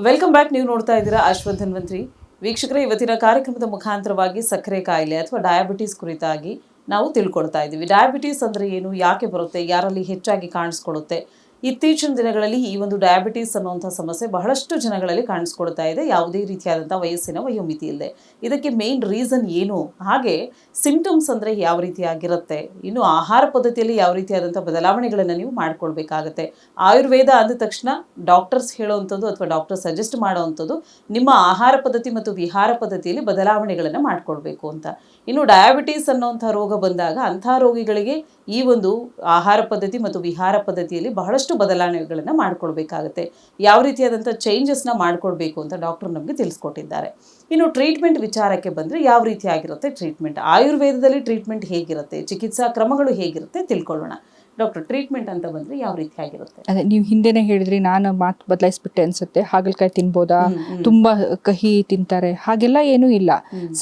Welcome back. ನೀವು ನೋಡ್ತಾ ಇದ್ದೀರಾ ಅಶ್ವಥ್ ಧನ್ವಂತ್ರಿ. ವೀಕ್ಷಕರೇ, ಇವತ್ತಿನ ಕಾರ್ಯಕ್ರಮದ ಮುಖಾಂತರವಾಗಿ ಸಕ್ಕರೆ ಕಾಯಿಲೆ ಅಥವಾ ಡಯಾಬಿಟೀಸ್ ಕುರಿತಾಗಿ ನಾವು ತಿಳ್ಕೊಳ್ತಾ ಇದ್ದೀವಿ. ಡಯಾಬಿಟೀಸ್ ಅಂದರೆ ಏನು, ಯಾಕೆ ಬರುತ್ತೆ, ಯಾರಲ್ಲಿ ಹೆಚ್ಚಾಗಿ ಕಾಣಿಸ್ಕೊಳ್ಳುತ್ತೆ. ಇತ್ತೀಚಿನ ದಿನಗಳಲ್ಲಿ ಈ ಒಂದು ಡಯಾಬಿಟೀಸ್ ಅನ್ನುವಂಥ ಸಮಸ್ಯೆ ಬಹಳಷ್ಟು ಜನಗಳಲ್ಲಿ ಕಾಣಿಸ್ಕೊಳ್ತಾ ಇದೆ, ಯಾವುದೇ ರೀತಿಯಾದಂಥ ವಯಸ್ಸಿನ ವಯೋಮಿತಿ ಇಲ್ಲದೆ. ಇದಕ್ಕೆ ಮೇನ್ ರೀಸನ್ ಏನು, ಹಾಗೆ ಸಿಂಪ್ಟಮ್ಸ್ ಅಂದರೆ ಯಾವ ರೀತಿಯಾಗಿರುತ್ತೆ, ಇನ್ನು ಆಹಾರ ಪದ್ಧತಿಯಲ್ಲಿ ಯಾವ ರೀತಿಯಾದಂಥ ಬದಲಾವಣೆಗಳನ್ನು ನೀವು ಮಾಡ್ಕೊಳ್ಬೇಕಾಗತ್ತೆ. ಆಯುರ್ವೇದ ಅಂದ ತಕ್ಷಣ ಡಾಕ್ಟರ್ಸ್ ಹೇಳೋವಂಥದ್ದು ಅಥವಾ ಡಾಕ್ಟರ್ ಸಜೆಸ್ಟ್ ಮಾಡೋವಂಥದ್ದು ನಿಮ್ಮ ಆಹಾರ ಪದ್ಧತಿ ಮತ್ತು ವಿಹಾರ ಪದ್ಧತಿಯಲ್ಲಿ ಬದಲಾವಣೆಗಳನ್ನು ಮಾಡ್ಕೊಳ್ಬೇಕು ಅಂತ. ಇನ್ನು ಡಯಾಬಿಟೀಸ್ ಅನ್ನೋಂಥ ರೋಗ ಬಂದಾಗ ಅಂಥ ರೋಗಿಗಳಿಗೆ ಈ ಒಂದು ಆಹಾರ ಪದ್ಧತಿ ಮತ್ತು ವಿಹಾರ ಪದ್ಧತಿಯಲ್ಲಿ ಬಹಳಷ್ಟು ಬದಲಾವಣೆಗಳನ್ನು ಮಾಡ್ಕೊಳ್ಬೇಕಾಗತ್ತೆ. ಯಾವ ರೀತಿಯಾದಂಥ ಚೇಂಜಸ್ನ ಮಾಡ್ಕೊಳ್ಬೇಕು ಅಂತ ಡಾಕ್ಟರ್ ನಮಗೆ ತಿಳಿಸ್ಕೊಟ್ಟಿದ್ದಾರೆ. ಇನ್ನು ಟ್ರೀಟ್ಮೆಂಟ್ ವಿಚಾರಕ್ಕೆ ಬಂದರೆ ಯಾವ ರೀತಿಯಾಗಿರುತ್ತೆ ಟ್ರೀಟ್ಮೆಂಟ್, ಆಯುರ್ವೇದದಲ್ಲಿ ಟ್ರೀಟ್ಮೆಂಟ್ ಹೇಗಿರುತ್ತೆ, ಚಿಕಿತ್ಸಾ ಕ್ರಮಗಳು ಹೇಗಿರುತ್ತೆ ತಿಳ್ಕೊಳ್ಳೋಣ. ಡಾಕ್ಟರ್, ಟ್ರೀಟ್ಮೆಂಟ್ ಅಂತ ಬಂದರೆ ಯಾವ ರೀತಿಯಾಗಿರುತ್ತೆ? ಅದೇ ನೀವು ಹಿಂದೆನೇ ಹೇಳಿದ್ರಿ, ನಾನು ಮಾತು ಬದಲಾಯಿಸ್ಬಿಟ್ಟೆ ಅನ್ಸುತ್ತೆ. ಹಾಗಲಕಾಯಿ ತಿನ್ಬೋದಾ, ತುಂಬಾ ಕಹಿ ತಿಂತಾರೆ, ಹಾಗೆಲ್ಲ ಏನೂ ಇಲ್ಲ.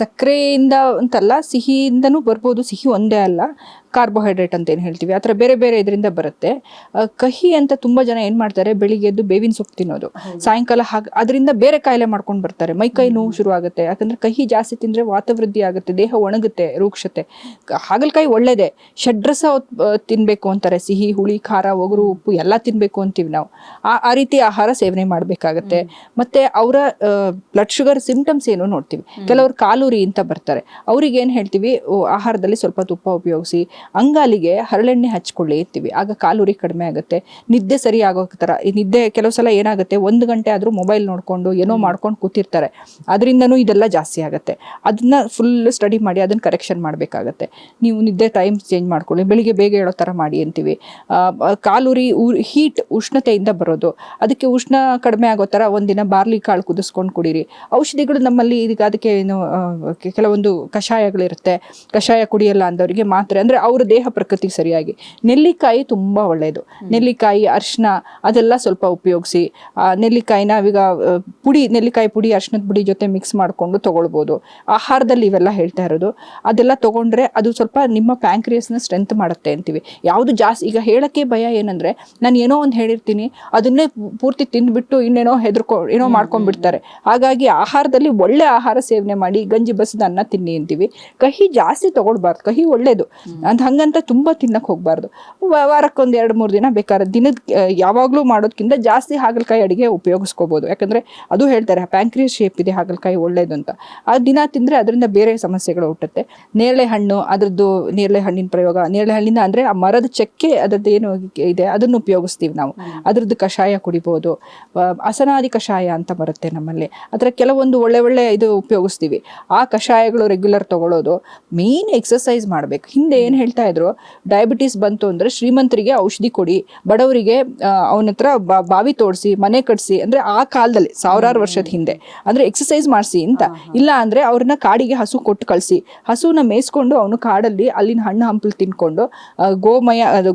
ಸಕ್ಕರೆಯಿಂದ ಅಂತಲ್ಲ, ಸಿಹಿಯಿಂದನೂ ಬರ್ಬೋದು. ಸಿಹಿ ಒಂದೇ ಅಲ್ಲ, ಕಾರ್ಬೋಹೈಡ್ರೇಟ್ ಅಂತ ಏನು ಹೇಳ್ತೀವಿ, ಆ ಥರ ಬೇರೆ ಬೇರೆ ಇದರಿಂದ ಬರುತ್ತೆ. ಕಹಿ ಅಂತ ತುಂಬ ಜನ ಏನು ಮಾಡ್ತಾರೆ, ಬೆಳಿಗ್ಗೆ ಎದ್ದು ಬೇವಿನ ಸೊಪ್ಪು ತಿನ್ನೋದು, ಸಾಯಂಕಾಲ ಅದರಿಂದ ಬೇರೆ ಕಾಯಿಲೆ ಮಾಡ್ಕೊಂಡು ಬರ್ತಾರೆ. ಮೈಕೈ ನೋವು ಶುರು ಆಗುತ್ತೆ. ಯಾಕಂದರೆ ಕಹಿ ಜಾಸ್ತಿ ತಿಂದರೆ ವಾತವೃದ್ಧಿ ಆಗುತ್ತೆ, ದೇಹ ಒಣಗುತ್ತೆ, ರೂಕ್ಷತೆ. ಹಾಗಲಕಾಯಿ ಒಳ್ಳೇದೇ, ಷಡ್ರಸ ತಿನ್ನಬೇಕು ಅಂತಾರೆ. ಸಿಹಿ, ಹುಳಿ, ಖಾರ, ಒಗರು, ಉಪ್ಪು ಎಲ್ಲ ತಿನ್ನಬೇಕು ಅಂತೀವಿ ನಾವು. ಆ ರೀತಿ ಆಹಾರ ಸೇವನೆ ಮಾಡಬೇಕಾಗತ್ತೆ. ಮತ್ತು ಅವರ ಬ್ಲಡ್ ಶುಗರ್ ಸಿಂಪ್ಟಮ್ಸ್ ಏನು ನೋಡ್ತೀವಿ. ಕೆಲವರು ಕಾಲೂರಿ ಅಂತ ಬರ್ತಾರೆ, ಅವ್ರಿಗೆ ಏನು ಹೇಳ್ತೀವಿ, ಆಹಾರದಲ್ಲಿ ಸ್ವಲ್ಪ ತುಪ್ಪ ಉಪಯೋಗಿಸಿ ಅಂಗಾಲಿಗೆ ಹರಳೆಣ್ಣೆ ಹಚ್ಕೊಳ್ಳಿ ಅಂತೀವಿ. ಆಗ ಕಾಲುರಿ ಕಡಿಮೆ ಆಗುತ್ತೆ. ನಿದ್ದೆ ಸರಿ ಆಗೋ ಥರ, ಈ ನಿದ್ದೆ ಕೆಲವು ಸಲ ಏನಾಗುತ್ತೆ, 1 ಗಂಟೆ ಆದರೂ ಮೊಬೈಲ್ ನೋಡ್ಕೊಂಡು ಏನೋ ಮಾಡ್ಕೊಂಡು ಕೂತಿರ್ತಾರೆ, ಅದರಿಂದನೂ ಇದೆಲ್ಲ ಜಾಸ್ತಿ ಆಗುತ್ತೆ. ಅದನ್ನ ಫುಲ್ ಸ್ಟಡಿ ಮಾಡಿ ಅದನ್ನ ಕರೆಕ್ಷನ್ ಮಾಡಬೇಕಾಗತ್ತೆ. ನೀವು ನಿದ್ದೆ ಟೈಮ್ ಚೇಂಜ್ ಮಾಡ್ಕೊಳ್ಳಿ, ಬೆಳಿಗ್ಗೆ ಬೇಗ ಹೇಳೋ ಥರ ಮಾಡಿ ಅಂತೀವಿ. ಕಾಲುರಿ ಹೀಟ್, ಉಷ್ಣತೆಯಿಂದ ಬರೋದು, ಅದಕ್ಕೆ ಉಷ್ಣ ಕಡಿಮೆ ಆಗೋ ಥರ ಒಂದಿನ ಬಾರ್ಲಿ ಕಾಳು ಕುದಿಸ್ಕೊಂಡು ಕುಡೀರಿ. ಔಷಧಿಗಳು ನಮ್ಮಲ್ಲಿ ಇದಕ್ಕೆ ಅದಕ್ಕೆ ಏನು ಕೆಲವೊಂದು ಕಷಾಯಗಳಿರುತ್ತೆ, ಕಷಾಯ ಕುಡಿಯಲ್ಲ ಅಂದವರಿಗೆ ಮಾತ್ರೆ, ಅಂದರೆ ಅವರ ದೇಹ ಪ್ರಕೃತಿಗೆ ಸರಿಯಾಗಿ. ನೆಲ್ಲಿಕಾಯಿ ತುಂಬ ಒಳ್ಳೆಯದು. ನೆಲ್ಲಿಕಾಯಿ, ಅರಿಶಿನ ಅದೆಲ್ಲ ಸ್ವಲ್ಪ ಉಪಯೋಗಿಸಿ. ನೆಲ್ಲಿಕಾಯಿನ ಈಗ ಪುಡಿ, ನೆಲ್ಲಿಕಾಯಿ ಪುಡಿ ಅರಿಶಿನದ ಪುಡಿ ಜೊತೆ ಮಿಕ್ಸ್ ಮಾಡಿಕೊಂಡು ತೊಗೊಳ್ಬೋದು. ಆಹಾರದಲ್ಲಿ ಇವೆಲ್ಲ ಹೇಳ್ತಾ ಇರೋದು. ಅದೆಲ್ಲ ತೊಗೊಂಡ್ರೆ ಅದು ಸ್ವಲ್ಪ ನಿಮ್ಮ ಪ್ಯಾಂಕ್ರಿಯಸ್ನ ಸ್ಟ್ರೆಂತ್ ಮಾಡುತ್ತೆ ಅಂತೀವಿ. ಯಾವುದು ಜಾಸ್ತಿ, ಈಗ ಹೇಳೋಕ್ಕೆ ಭಯ ಏನಂದರೆ, ನಾನು ಏನೋ ಒಂದು ಹೇಳಿರ್ತೀನಿ, ಅದನ್ನೇ ಪೂರ್ತಿ ತಿಂದ್ಬಿಟ್ಟು ಇನ್ನೇನೋ ಏನೋ ಮಾಡ್ಕೊಂಡ್ಬಿಡ್ತಾರೆ. ಹಾಗಾಗಿ ಆಹಾರದಲ್ಲಿ ಒಳ್ಳೆ ಆಹಾರ ಸೇವನೆ ಮಾಡಿ, ಗಂಜಿ ಬಸದ ಅನ್ನ ತಿನ್ನಿ ಅಂತೀವಿ. ಕಹಿ ಜಾಸ್ತಿ ತೊಗೊಳ್ಬಾರ್ದು, ಕಹಿ ಒಳ್ಳೇದು ಅಂತ ಹಂಗಂತ ತುಂಬ ತಿನ್ನಕ್ಕೆ ಹೋಗಬಾರ್ದು. ವಾರಕ್ಕೊಂದು 2-3 ದಿನ ಬೇಕಾದ್ರೆ, ದಿನದ ಯಾವಾಗಲೂ ಮಾಡೋದಕ್ಕಿಂತ ಜಾಸ್ತಿ ಹಾಗಲಕಾಯಿ ಅಡುಗೆ ಉಪಯೋಗಿಸ್ಕೋಬೋದು. ಯಾಕಂದರೆ ಅದು ಹೇಳ್ತಾರೆ ಪ್ಯಾಂಕ್ರಿಯಸ್ ಶೇಪ್ ಇದೆ ಹಾಗಲಕಾಯಿ ಒಳ್ಳೇದು ಅಂತ. ಆ ದಿನ ತಿಂದರೆ ಅದರಿಂದ ಬೇರೆ ಸಮಸ್ಯೆಗಳು ಹುಟ್ಟುತ್ತೆ. ನೇರಳೆ ಹಣ್ಣು, ಅದರದ್ದು ನೇರಳೆ ಹಣ್ಣಿನ ಪ್ರಯೋಗ, ನೇರಳೆ ಹಣ್ಣಿನ ಅಂದರೆ ಆ ಮರದ ಚಕ್ಕೆ ಅದರದ್ದು ಏನು ಇದೆ ಅದನ್ನು ಉಪಯೋಗಿಸ್ತೀವಿ ನಾವು. ಅದರದ್ದು ಕಷಾಯ ಕುಡಿಬೋದು. ಅಸನಾದಿ ಕಷಾಯ ಅಂತ ಬರುತ್ತೆ ನಮ್ಮಲ್ಲಿ, ಅದರ ಕೆಲವೊಂದು ಒಳ್ಳೆ ಇದು ಉಪಯೋಗಿಸ್ತೀವಿ. ಆ ಕಷಾಯಗಳು ರೆಗ್ಯುಲರ್ ತಗೊಳ್ಳೋದು. ಮೇನ್ ಎಕ್ಸಸೈಸ್ ಮಾಡಬೇಕು. ಹಿಂದೆ ಏನು ಹೇಳ್ತಾ ಇದ್ರು, ಡಯಾಬಿಟೀಸ್ ಬಂತು ಅಂದರೆ ಶ್ರೀಮಂತರಿಗೆ ಔಷಧಿ ಕೊಡಿ, ಬಡವರಿಗೆ ಅವನ ಹತ್ರ ಬಾವಿ ತೋಡಿಸಿ, ಮನೆ ಕಟ್ಸಿ, ಅಂದರೆ ಆ ಕಾಲದಲ್ಲಿ 1000 ವರ್ಷದ ಹಿಂದೆ, ಅಂದರೆ ಎಕ್ಸಸೈಸ್ ಮಾಡಿಸಿ ಅಂತ. ಇಲ್ಲ ಅಂದರೆ ಅವ್ರನ್ನ ಕಾಡಿಗೆ ಹಸು ಕೊಟ್ಟು ಕಳಿಸಿ, ಹಸುನ ಮೇಯಿಸ್ಕೊಂಡು ಅವನು ಕಾಡಲ್ಲಿ ಅಲ್ಲಿನ ಹಣ್ಣು ಹಂಪಲು ತಿನ್ಕೊಂಡು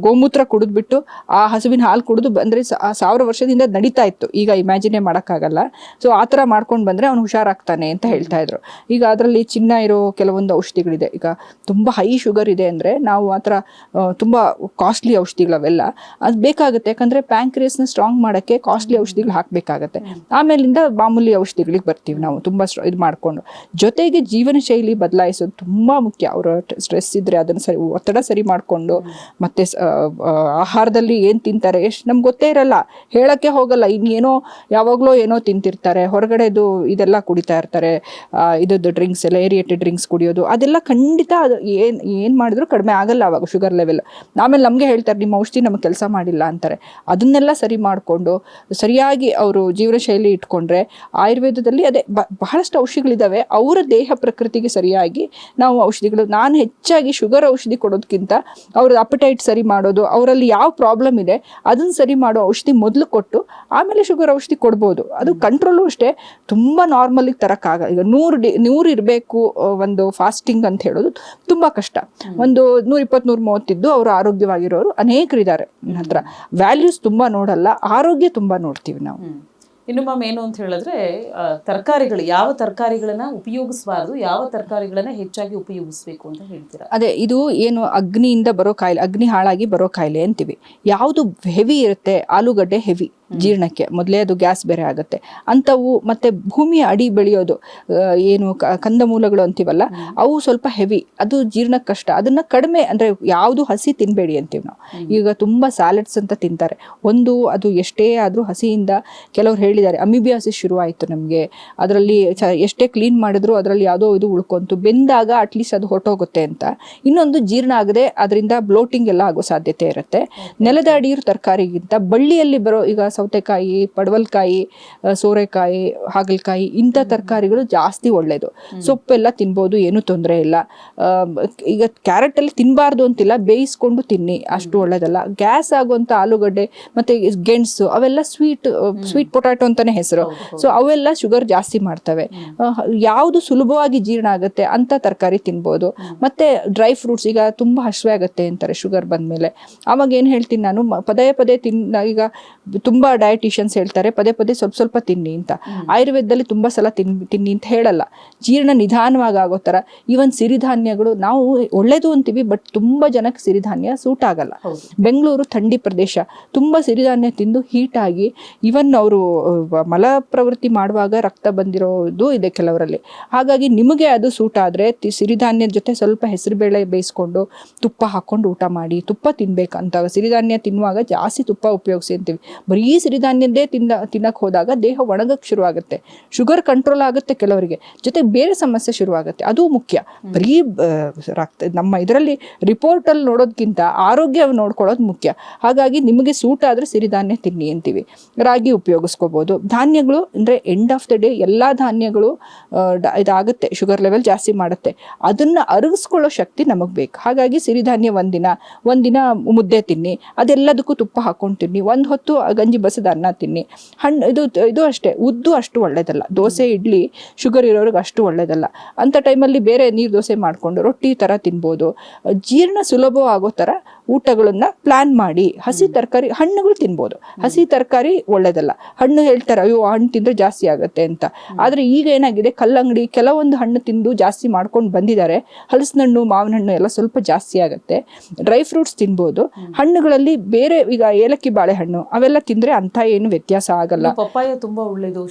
ಗೋಮೂತ್ರ ಕುಡಿದ್ಬಿಟ್ಟು ಆ ಹಸುವಿನ ಹಾಲು ಕುಡಿದು ಅಂದರೆ 1000 ವರ್ಷದಿಂದ ನಡೀತಾ ಇತ್ತು. ಈಗ ಇಮ್ಯಾಜಿನೇ ಮಾಡೋಕ್ಕಾಗಲ್ಲ. ಸೊ ಆ ಥರ ಮಾಡ್ಕೊಂಡು ಬಂದರೆ ಅವನು ಹುಷಾರಾಗ್ತಾನೆ ಅಂತ ಹೇಳ್ತಾ ಇದ್ರು. ಈಗ ಅದರಲ್ಲಿ ಚಿನ್ನ ಇರೋ ಕೆಲವೊಂದು ಔಷಧಿಗಳಿದೆ. ಈಗ ತುಂಬ ಹೈ ಶುಗರ್ ಇದೆ ಅಂದರೆ ನಾವು ಆ ಥರ ತುಂಬ ಕಾಸ್ಟ್ಲಿ ಔಷಧಿಗಳವೆಲ್ಲ ಅದು ಬೇಕಾಗುತ್ತೆ. ಯಾಕಂದರೆ ಪ್ಯಾಂಕ್ರಿಯಸ್ನ ಸ್ಟ್ರಾಂಗ್ ಮಾಡೋಕ್ಕೆ ಕಾಸ್ಟ್ಲಿ ಔಷಧಿಗಳು ಹಾಕಬೇಕಾಗತ್ತೆ. ಆಮೇಲಿಂದ ಮಾಮೂಲಿ ಔಷಧಿಗಳಿಗೆ ಬರ್ತೀವಿ ನಾವು, ತುಂಬ ಇದು ಮಾಡಿಕೊಂಡು. ಜೊತೆಗೆ ಜೀವನ ಶೈಲಿ ಬದಲಾಯಿಸೋದು ತುಂಬ ಮುಖ್ಯ. ಅವರ ಸ್ಟ್ರೆಸ್ ಇದ್ದರೆ ಅದನ್ನು ಒತ್ತಡ ಸರಿ ಮಾಡಿಕೊಂಡು, ಮತ್ತು ಆಹಾರದಲ್ಲಿ ಏನು ತಿಂತಾರೆ ಎಷ್ಟು ನಮ್ಗೆ ಗೊತ್ತೇ ಇರಲ್ಲ, ಹೇಳೋಕ್ಕೆ ಹೋಗಲ್ಲ. ಇನ್ನೇನೋ ಯಾವಾಗಲೂ ಏನೋ ತಿಂತಿರ್ತಾರೆ, ಹೊರಗಡೆದು ಇದೆಲ್ಲ ಕುಡಿತಾ ಇರ್ತಾರೆ. ಇದದ್ದು ಡ್ರಿಂಕ್ಸ್ ಎಲ್ಲ, ಏರಿಯೇಟೆಡ್ ಡ್ರಿಂಕ್ಸ್ ಕುಡಿಯೋದು, ಅದೆಲ್ಲ ಖಂಡಿತ ಅದು ಏನು ಮಾಡಿದ್ರು ಕಡಿಮೆ ಆಗಲ್ಲ ಅವಾಗ ಶುಗರ್ ಲೆವೆಲ್. ಆಮೇಲೆ ನಮಗೆ ಹೇಳ್ತಾರೆ, ನಿಮ್ಮ ಔಷಧಿ ನಮಗೆ ಕೆಲಸ ಮಾಡಿಲ್ಲ ಅಂತಾರೆ. ಅದನ್ನೆಲ್ಲ ಸರಿ ಮಾಡಿಕೊಂಡು ಸರಿಯಾಗಿ ಅವರು ಜೀವನ ಶೈಲಿ ಇಟ್ಕೊಂಡ್ರೆ, ಆಯುರ್ವೇದದಲ್ಲಿ ಅದೇ ಬಹಳಷ್ಟು ಔಷಧಿಗಳಿದ್ದಾವೆ. ಅವರ ದೇಹ ಪ್ರಕೃತಿಗೆ ಸರಿಯಾಗಿ ನಾವು ಔಷಧಿಗಳು, ನಾನು ಹೆಚ್ಚಾಗಿ ಶುಗರ್ ಔಷಧಿ ಕೊಡೋದಕ್ಕಿಂತ ಅವ್ರ ಅಪಟೈಟ್ ಸರಿ ಮಾಡೋದು, ಅವರಲ್ಲಿ ಯಾವ ಪ್ರಾಬ್ಲಮ್ ಇದೆ ಅದನ್ನು ಸರಿ ಮಾಡೋ ಔಷಧಿ ಮೊದಲು ಕೊಟ್ಟು ಆಮೇಲೆ ಶುಗರ್ ಔಷಧಿ ಕೊಡ್ಬೋದು. ಅದು ಕಂಟ್ರೋಲು ಅಷ್ಟೇ, ತುಂಬ ನಾರ್ಮಲಿಗೆ ತರೋಕ್ಕಾಗ. ಈಗ 100 ಇರಬೇಕು ಒಂದು ಫಾಸ್ಟಿಂಗ್ ಅಂತ ಹೇಳೋದು ತುಂಬ ಕಷ್ಟ. ಒಂದು 120-130 ಇದ್ದು ಅವರು ಆರೋಗ್ಯವಾಗಿರೋರು ಅನೇಕರಿದ್ದಾರೆ. ಹತ್ರ ವ್ಯಾಲ್ಯೂಸ್ ತುಂಬ ನೋಡಲ್ಲ, ಆರೋಗ್ಯ ತುಂಬ ನೋಡ್ತೀವಿ ನಾವು. ಇನ್ನು ಮ್ಯಾಮ್ ಏನು ಅಂತ ಹೇಳಿದ್ರೆ, ತರಕಾರಿಗಳು, ಯಾವ ತರಕಾರಿಗಳನ್ನ ಉಪಯೋಗಿಸಬಾರ್ದು, ಯಾವ ತರಕಾರಿಗಳನ್ನ ಹೆಚ್ಚಾಗಿ ಉಪಯೋಗಿಸ್ಬೇಕು ಅಂತ ಹೇಳ್ತೀರಾ? ಅದೇ, ಇದು ಏನು ಅಗ್ನಿಯಿಂದ ಬರೋ ಕಾಯಿಲೆ, ಅಗ್ನಿ ಹಾಳಾಗಿ ಬರೋ ಕಾಯಿಲೆ ಅಂತೀವಿ. ಯಾವುದು ಹೆವಿ ಇರುತ್ತೆ, ಆಲೂಗಡ್ಡೆ ಹೆವಿ, ಜೀರ್ಣಕ್ಕೆ, ಮೊದಲೇ ಅದು ಗ್ಯಾಸ್ ಬೇರೆ ಆಗುತ್ತೆ ಅಂಥವು. ಮತ್ತು ಭೂಮಿಯ ಅಡಿ ಬೆಳೆಯೋದು ಏನು ಕಂದಮೂಲಗಳು ಅಂತೀವಲ್ಲ, ಅವು ಸ್ವಲ್ಪ ಹೆವಿ, ಅದು ಜೀರ್ಣಕ್ಕೆ ಕಷ್ಟ. ಅದನ್ನು ಕಡಿಮೆ ಅಂದರೆ ಯಾವುದು ಹಸಿ ತಿನ್ನಬೇಡಿ ಅಂತೀವಿ ನಾವು. ಈಗ ತುಂಬ ಸ್ಯಾಲಡ್ಸ್ ಅಂತ ತಿಂತಾರೆ, ಅದು ಎಷ್ಟೇ ಆದರೂ ಹಸಿಯಿಂದ ಕೆಲವ್ರು ಹೇಳಿದ್ದಾರೆ ಅಮಿಬಿಯಾಸಿಸ್ ಶುರುವಾಯಿತು ನಮಗೆ, ಅದರಲ್ಲಿ ಎಷ್ಟೇ ಕ್ಲೀನ್ ಮಾಡಿದ್ರು ಅದರಲ್ಲಿ ಯಾವುದೋ ಇದು ಉಳ್ಕೊಂತು, ಬೆಂದಾಗ ಅಟ್ಲೀಸ್ಟ್ ಅದು ಹೊರಟೋಗುತ್ತೆ ಅಂತ. ಇನ್ನೊಂದು ಜೀರ್ಣ ಆಗದೆ ಅದರಿಂದ ಬ್ಲೋಟಿಂಗ್ ಎಲ್ಲ ಆಗೋ ಸಾಧ್ಯತೆ ಇರುತ್ತೆ. ನೆಲದ ಅಡಿಯಿರೋ ತರಕಾರಿಗಿಂತ ಬಳ್ಳಿಯಲ್ಲಿ ಬರೋ ಈಗ ಸೌತೆಕಾಯಿ, ಪಡವಲಕಾಯಿ, ಸೋರೆಕಾಯಿ, ಹಾಗಲಕಾಯಿ ಇಂಥ ತರಕಾರಿಗಳು ಜಾಸ್ತಿ ಒಳ್ಳೆಯದು. ಸೊಪ್ಪೆಲ್ಲ ತಿನ್ಬೋದು, ಏನೂ ತೊಂದರೆ ಇಲ್ಲ. ಈಗ ಕ್ಯಾರೆಟ್ ಎಲ್ಲ ತಿನ್ನಬಾರ್ದು ಅಂತಿಲ್ಲ, ಬೇಯಿಸ್ಕೊಂಡು ತಿನ್ನಿ, ಅಷ್ಟು ಒಳ್ಳೆಯದಲ್ಲ. ಗ್ಯಾಸ್ ಆಗುವಂಥ ಆಲೂಗಡ್ಡೆ ಮತ್ತು ಗೆಣಸು ಅವೆಲ್ಲ ಸ್ವೀಟ್ ಪೊಟ್ಯಾಟೊ ಅಂತಾನೆ ಹೆಸರು. ಸೊ ಅವೆಲ್ಲ ಶುಗರ್ ಜಾಸ್ತಿ ಮಾಡ್ತವೆ. ಯಾವುದು ಸುಲಭವಾಗಿ ಜೀರ್ಣ ಆಗುತ್ತೆ ಅಂತ ತರಕಾರಿ ತಿನ್ಬೋದು. ಮತ್ತೆ ಡ್ರೈ ಫ್ರೂಟ್ಸ್, ಈಗ ತುಂಬ ಹಸಿವೆ ಆಗುತ್ತೆ ಅಂತಾರೆ ಶುಗರ್ ಬಂದಮೇಲೆ, ಆವಾಗ ಏನು ಹೇಳ್ತೀನಿ ನಾನು, ಪದೇ ಪದೇ ಈಗ ತುಂಬ ಡಯಟಿಷಿಯನ್ಸ್ ಹೇಳ್ತಾರೆ ಪದೇ ಪದೇ ಸ್ವಲ್ಪ ಸ್ವಲ್ಪ ತಿನ್ನಿ ಅಂತ. ಆಯುರ್ವೇದದಲ್ಲಿ ತುಂಬ ಸಲ ತಿನ್ನಿ ಅಂತ ಹೇಳಲ್ಲ, ಜೀರ್ಣ ನಿಧಾನವಾಗಿ ಆಗೋ ಥರ. ಈವನ್ ಸಿರಿಧಾನ್ಯಗಳು ನಾವು ಒಳ್ಳೇದು ಅಂತೀವಿ, ಬಟ್ ತುಂಬ ಜನಕ್ಕೆ ಸಿರಿಧಾನ್ಯ ಸೂಟ್ ಆಗಲ್ಲ. ಬೆಂಗಳೂರು ಥಂಡಿ ಪ್ರದೇಶ, ತುಂಬ ಸಿರಿಧಾನ್ಯ ತಿಂದು ಹೀಟಾಗಿ ಈವನ್ ಅವರು ಮಲ ಪ್ರವೃತ್ತಿ ಮಾಡುವಾಗ ರಕ್ತ ಬಂದಿರೋದು ಇದೆ ಕೆಲವರಲ್ಲಿ. ಹಾಗಾಗಿ ನಿಮಗೆ ಅದು ಸೂಟ್ ಆದರೆ ಸಿರಿಧಾನ್ಯದ ಜೊತೆ ಸ್ವಲ್ಪ ಹೆಸರುಬೇಳೆ ಬೇಯಿಸ್ಕೊಂಡು ತುಪ್ಪ ಹಾಕ್ಕೊಂಡು ಊಟ ಮಾಡಿ. ತುಪ್ಪ ತಿನ್ಬೇಕಂತ, ಸಿರಿಧಾನ್ಯ ತಿನ್ನುವಾಗ ಜಾಸ್ತಿ ತುಪ್ಪ ಉಪಯೋಗಿಸಿ ಅಂತೀವಿ. ಬರೀ ಸಿರಿಧಾನ್ಯದ್ದೇ ತಿನ್ನಕ್ಕೆ ಹೋದಾಗ ದೇಹ ಒಣಗಕ್ಕೆ ಶುರುವಾಗುತ್ತೆ, ಶುಗರ್ ಕಂಟ್ರೋಲ್ ಆಗುತ್ತೆ ಕೆಲವರಿಗೆ, ಜೊತೆ ಬೇರೆ ಸಮಸ್ಯೆ ಶುರುವಾಗುತ್ತೆ. ಅದು ಮುಖ್ಯ. ಬರೀ ನಮ್ಮ ಇದರಲ್ಲಿ ರಿಪೋರ್ಟಲ್ಲಿ ನೋಡೋದಕ್ಕಿಂತ ಆರೋಗ್ಯ ನೋಡ್ಕೊಳ್ಳೋದು ಮುಖ್ಯ. ಹಾಗಾಗಿ ನಿಮಗೆ ಸೂಟ್ ಆದರೆ ಸಿರಿಧಾನ್ಯ ತಿನ್ನಿ ಅಂತೀವಿ. ರಾಗಿ ಉಪಯೋಗಿಸ್ಕೋಬೋದು. ಧಾನ್ಯಗಳು ಅಂದರೆ ಎಂಡ್ ಆಫ್ ದ ಡೇ ಎಲ್ಲ ಧಾನ್ಯಗಳು ಇದಾಗುತ್ತೆ, ಶುಗರ್ ಲೆವೆಲ್ ಜಾಸ್ತಿ ಮಾಡುತ್ತೆ. ಅದನ್ನು ಅರಗಿಸ್ಕೊಳ್ಳೋ ಶಕ್ತಿ ನಮಗೆ ಬೇಕು. ಹಾಗಾಗಿ ಸಿರಿಧಾನ್ಯ ಒಂದಿನ ಮುದ್ದೆ ತಿನ್ನಿ, ಅದೆಲ್ಲದಕ್ಕೂ ತುಪ್ಪ ಹಾಕೊಂಡು ತಿನ್ನಿ. ಒಂದು ಹೊತ್ತು ಗಂಜಿ ಬಸದ ಅನ್ನ ತಿನ್ನಿ. ಇದು ಅಷ್ಟೇ, ಉದ್ದು ಅಷ್ಟು ಒಳ್ಳೇದಲ್ಲ. ದೋಸೆ ಇಡ್ಲಿ ಶುಗರ್ ಇರೋರಿಗೆ ಅಷ್ಟು ಒಳ್ಳೇದಲ್ಲ. ಅಂಥ ಟೈಮಲ್ಲಿ ಬೇರೆ ನೀರು ದೋಸೆ ಮಾಡಿಕೊಂಡು ರೊಟ್ಟಿ ಥರ ತಿನ್ಬೋದು. ಜೀರ್ಣ ಸುಲಭವಾಗೋ ಥರ ಊಟಗಳನ್ನು ಪ್ಲಾನ್ ಮಾಡಿ. ಹಸಿ ತರಕಾರಿ, ಹಣ್ಣುಗಳು ತಿನ್ಬೋದು. ಹಸಿ ತರಕಾರಿ ಒಳ್ಳೇದಲ್ಲ. ಹಣ್ಣು ಹೇಳ್ತಾರೆ ಅಯ್ಯೋ ಹಣ್ಣು ತಿಂದರೆ ಜಾಸ್ತಿ ಆಗುತ್ತೆ ಅಂತ. ಆದರೆ ಈಗ ಏನಾಗಿದೆ, ಕಲ್ಲಂಗಡಿ ಕೆಲವೊಂದು ಹಣ್ಣು ತಿಂದು ಜಾಸ್ತಿ ಮಾಡ್ಕೊಂಡು ಬಂದಿದ್ದಾರೆ. ಹಲಸಿನ ಹಣ್ಣು, ಮಾವಿನ ಹಣ್ಣು ಎಲ್ಲ ಸ್ವಲ್ಪ ಜಾಸ್ತಿ ಆಗುತ್ತೆ. ಡ್ರೈ ಫ್ರೂಟ್ಸ್ ತಿನ್ಬೋದು. ಹಣ್ಣುಗಳಲ್ಲಿ ಬೇರೆ ಈಗ ಏಲಕ್ಕಿ ಬಾಳೆಹಣ್ಣು ಅವೆಲ್ಲ ತಿಂದರೆ ಅಂಥ ಏನು ವ್ಯತ್ಯಾಸ ಆಗಲ್ಲ. ಪಪ್ಪಾಯ ತುಂಬಾ ಒಳ್ಳೇದು.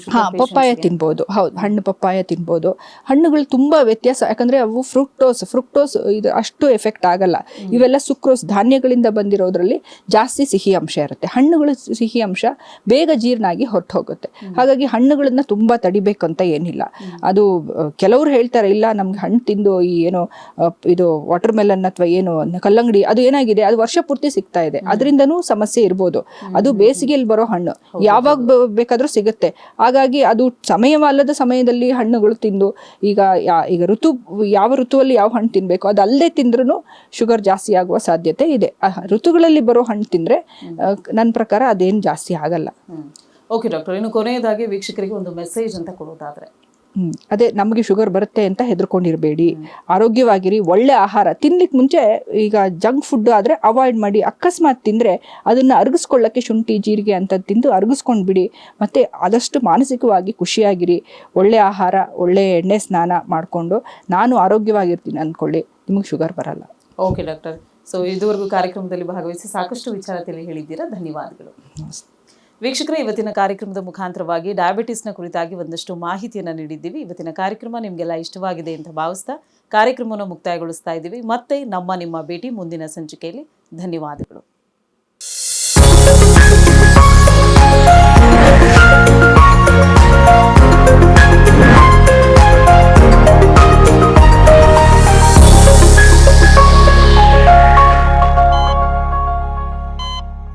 ಪಪ್ಪಾಯ ತಿನ್ಬೋದು. ಹೌದು, ಹಣ್ಣು ಪಪ್ಪಾಯ ತಿನ್ಬೋದು. ಹಣ್ಣುಗಳು ತುಂಬ ವ್ಯತ್ಯಾಸ, ಯಾಕಂದರೆ ಅವು ಫ್ರುಕ್ಟೋಸ್ ಇದು ಅಷ್ಟು ಎಫೆಕ್ಟ್ ಆಗಲ್ಲ. ಇವೆಲ್ಲ ಸುಕ್ರೋಸ್ ಧಾನ್ಯಗಳಿಂದ ಬಂದಿರೋದ್ರಲ್ಲಿ ಜಾಸ್ತಿ ಸಿಹಿ ಅಂಶ ಇರುತ್ತೆ. ಹಣ್ಣುಗಳು ಸಿಹಿ ಅಂಶ ಬೇಗ ಜೀರ್ಣ ಆಗಿ ಹೊರಟು ಹೋಗುತ್ತೆ. ಹಾಗಾಗಿ ಹಣ್ಣುಗಳನ್ನ ತುಂಬ ತಡಿಬೇಕು ಅಂತ ಏನಿಲ್ಲ. ಅದು ಕೆಲವರು ಹೇಳ್ತಾರೆ ಇಲ್ಲ ನಮ್ಗೆ ಹಣ್ಣು ತಿಂದು ಇದು ವಾಟರ್ ಮೆಲನ್ ಅಥವಾ ಕಲ್ಲಂಗಡಿ ಅದು ಏನಾಗಿದೆ, ಅದು ವರ್ಷ ಪೂರ್ತಿ ಸಿಗ್ತಾ ಇದೆ, ಅದರಿಂದನೂ ಸಮಸ್ಯೆ ಇರ್ಬೋದು. ಅದು ಬೇಸಿಗೆಯಲ್ಲಿ ಬರೋ ಹಣ್ಣು ಯಾವಾಗ ಬೇಕಾದ್ರೂ ಸಿಗುತ್ತೆ. ಹಾಗಾಗಿ ಅದು ಸಮಯವಲ್ಲದ ಸಮಯದಲ್ಲಿ ಹಣ್ಣುಗಳು ತಿಂದು ಈಗ ಯಾವ ಋತುವಲ್ಲಿ ಯಾವ ಹಣ್ಣು ತಿನ್ಬೇಕು ಅದು ಅಲ್ಲದೆ ತಿಂದ್ರೂ ಶುಗರ್ ಜಾಸ್ತಿ ಆಗುವ ಸಾಧ್ಯತೆ ಇದೆ. ಋತುಗಳಲ್ಲಿ ಬರೋ ಹಣ್ಣು ತಿಂದ್ರೆ ನನ್ನ ಪ್ರಕಾರ ಅದೇನು ಜಾಸ್ತಿ ಆಗಲ್ಲ. ಓಕೆ ಡಾಕ್ಟರ್, ಇನ್ನು ಕೊನೆಯದಾಗಿ ವೀಕ್ಷಕರಿಗೆ ಒಂದು ಮೆಸೇಜ್ ಅಂತ ಕೊಡೋದಾದ್ರೆ? ಅದೇ, ನಮಗೆ ಶುಗರ್ ಬರುತ್ತೆ ಅಂತ ಹೆದರ್ಕೊಂಡಿರಬೇಡಿ, ಆರೋಗ್ಯವಾಗಿರಿ. ಒಳ್ಳೆ ಆಹಾರ ತಿನ್ಲಿಕ್ಕೆ ಮುಂಚೆ ಈಗ ಜಂಕ್ ಫುಡ್ ಆದರೆ ಅವಾಯ್ಡ್ ಮಾಡಿ. ಅಕಸ್ಮಾತ್ ತಿಂದರೆ ಅದನ್ನು ಅರಗಿಸ್ಕೊಳ್ಳೋಕ್ಕೆ ಶುಂಠಿ, ಜೀರಿಗೆ ಅಂತ ತಿಂದು ಅರಗಿಸ್ಕೊಂಡು ಬಿಡಿ. ಮತ್ತು ಆದಷ್ಟು ಮಾನಸಿಕವಾಗಿ ಖುಷಿಯಾಗಿರಿ. ಒಳ್ಳೆ ಆಹಾರ, ಒಳ್ಳೆ ಎಣ್ಣೆ ಸ್ನಾನ ಮಾಡಿಕೊಂಡು ನಾನು ಆರೋಗ್ಯವಾಗಿರ್ತೀನಿ ಅಂದ್ಕೊಳ್ಳಿ, ನಿಮಗೆ ಶುಗರ್ ಬರಲ್ಲ. ಓಕೆ ಡಾಕ್ಟರ್, ಸೊ ಇದುವರೆಗೂ ಕಾರ್ಯಕ್ರಮದಲ್ಲಿ ಭಾಗವಹಿಸಿ ಸಾಕಷ್ಟು ವಿಚಾರ ಹೇಳಿದ್ದೀರಾ, ಧನ್ಯವಾದಗಳು. ವೀಕ್ಷಕರೇ, ಇವತ್ತಿನ ಕಾರ್ಯಕ್ರಮದ ಮುಖಾಂತರವಾಗಿ ಡಯಾಬಿಟಿಸ್ನ ಕುರಿತಾಗಿ ಒಂದಷ್ಟು ಮಾಹಿತಿಯನ್ನು ನೀಡಿದ್ದೀವಿ. ಇವತ್ತಿನ ಕಾರ್ಯಕ್ರಮ ನಿಮಗೆಲ್ಲ ಇಷ್ಟವಾಗಿದೆ ಅಂತ ಭಾವಿಸ್ತಾ ಕಾರ್ಯಕ್ರಮವನ್ನು ಮುಕ್ತಾಯಗೊಳಿಸ್ತಾ ಇದ್ದೀವಿ. ಮತ್ತೆ ನಿಮ್ಮ ಭೇಟಿ ಮುಂದಿನ ಸಂಚಿಕೆಯಲ್ಲಿ. ಧನ್ಯವಾದಗಳು.